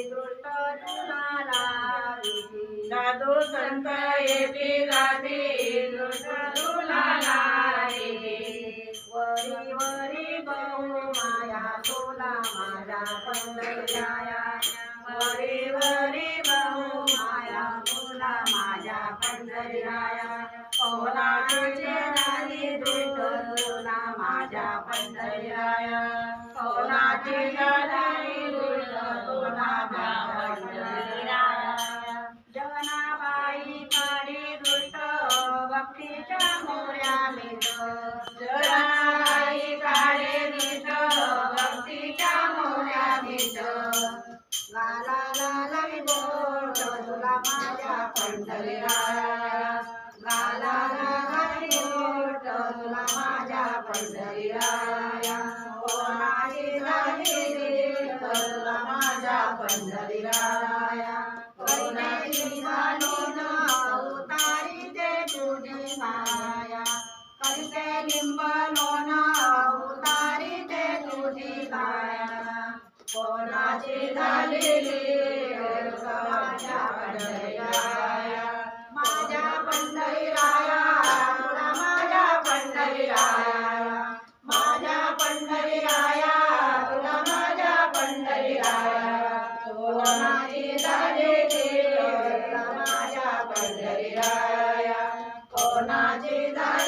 दृष्ट तुला लाविती साधू संत येती जाती दृष्ट तुला लाविती वरी वरी बहु माया तुला माझ्या पंढरीराया वरी वरी बहु माया तुला माझ्या पंढरीराया कोणाचे झाली दृष्ट तुला माझ्या पंढरीराया कोणाची झाली दृष्ट तुला माझ्या पंढरीराया जनाबाई काढी दृष्ट भक्तीच्या मोऱ्या मिट जनाबाई काढी दृष्ट भक्तीच्या मोऱ्या मिट गाला गाला बोट तुला माझ्या पंढरीराया गाला गाला बोट तुला माझ्या पंढरीराया कोणाची झाली दृष्ट तुला माझ्या पंढरीराया करीते लिंबालोन उतारी ते तुझी माया करीते लिंबालोन उतारी ते तुझी माया कोणाची झालेली माझ्या पंढरीराया माझ्या पंढरीराया तुला माझ्या पंढरीराया माझ्या पंढरीराया तुला माझ्या पंढरीराया कोणाची झालेली तुला माझ्या पंढरीराया कोणाची झाली